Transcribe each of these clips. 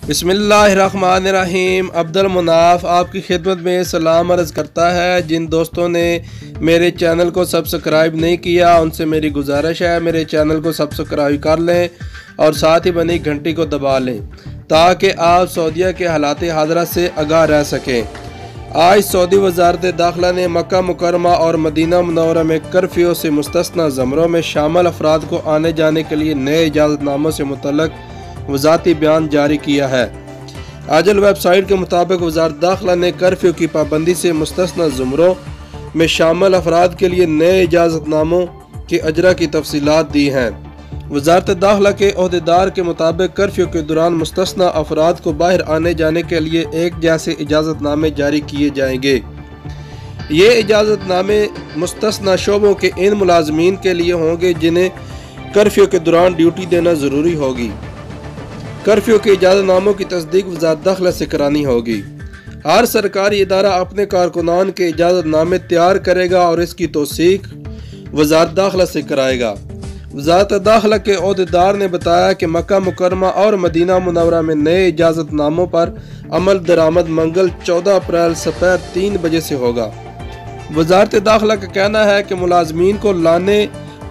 बिस्मिल्लाहिर्रहमानिर्रहीम। अब्दुल मुनाफ आपकी खिदमत में सलाम अर्ज़ करता है। जिन दोस्तों ने मेरे चैनल को सब्सक्राइब नहीं किया उनसे मेरी गुजारिश है मेरे चैनल को सब्सक्राइब कर लें और साथ ही बनी घंटी को दबा लें ताकि आप सऊदीया के हालात हाज़रा से आगाह रह सकें। आज सऊदी वज़ारत दाखिला ने मक्का मुकरमा और मदीना मुनव्वरा में कर्फ्यू से मुस्तस्ना ज़मरों में शामिल अफराद को आने जाने के लिए नए इजाज़तनामों से मुतल्लक़ वज़ाती बयान जारी किया है। आजल वेबसाइट के मुताबिक वज़ारत दाखिला ने कर्फ्यू की पाबंदी से मुस्तस्ना ज़ुमरों में शामिल अफराद के लिए नए इजाज़तनामों के अजरा की तफसीलात दी हैं। वज़ारत दाखिला के ओहदेदार के मुताबिक कर्फ्यू के दौरान मुस्तस्ना अफराद को बाहर आने जाने के लिए एक जैसे इजाज़तनामे जारी किए जाएंगे। ये इजाज़तनामे मुस्तस्ना शोबों के इन मुलाजमीन के लिए होंगे जिन्हें कर्फ्यू के दौरान ड्यूटी देना ज़रूरी होगी। कर्फ्यू के इजाज़तनामों की तस्दीक वज़ारत दाखिला से करानी होगी। हर सरकारी इदारा अपने कारकुनान के इजाज़तनामे तैयार करेगा और इसकी तौसीक वज़ारत दाखिला से कराएगा। वज़ारत दाखिला के ओहदेदार ने बताया कि मक्का मुकरमा और मदीना मुनव्वरा में नए इजाज़तनामों पर अमल दरामद मंगल 14 अप्रैल दोपहर 3 बजे से होगा। वज़ारत दाखिला का कहना है कि मुलाजमीन को लाने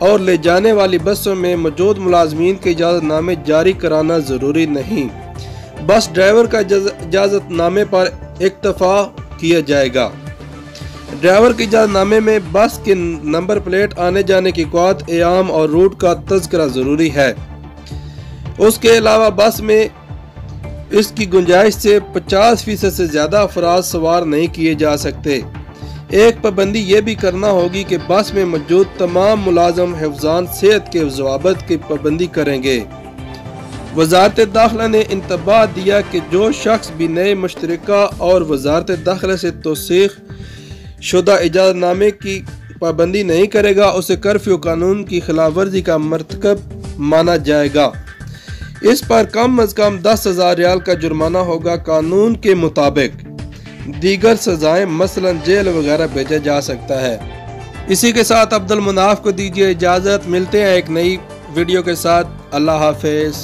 और ले जाने वाली बसों में मौजूद मुलाजमीन के इजाज़तनामे जारी कराना ज़रूरी नहीं, बस ड्राइवर का इजाज़तनामे पर इक्तफा किया जाएगा। ड्राइवर के इजाज़तनामे में बस के नंबर प्लेट, आने जाने की क़ुव्वत, एयाम और रूट का तज़किरा ज़रूरी है। उसके अलावा बस में इसकी गुंजाइश से 50% से ज़्यादा अफराद सवार नहीं किए जा सकते। एक पाबंदी ये भी करना होगी कि बस में मौजूद तमाम मुलाजम हिफ़्ज़ान सेहत के ज़वाबित की पाबंदी करेंगे। वज़ारत दाखिला ने इंतबाह दिया कि जो शख्स भी नए मुश्तरका और वज़ारत दाखिला से तौसीक़ शुदा इजाज़तनामे की पाबंदी नहीं करेगा उसे कर्फ्यू कानून की खिलाफ वर्जी का मर्तकब माना जाएगा। इस पर कम अज़ कम 10,000 रियाल का जुर्माना होगा। कानून के मुताबिक दीगर सजाएं मसलन जेल वगैरह भेजा जा सकता है। इसी के साथ अब्दुल मुनाफ को दीजिए इजाज़त। मिलते हैं एक नई वीडियो के साथ। अल्लाह हाफ़िज़।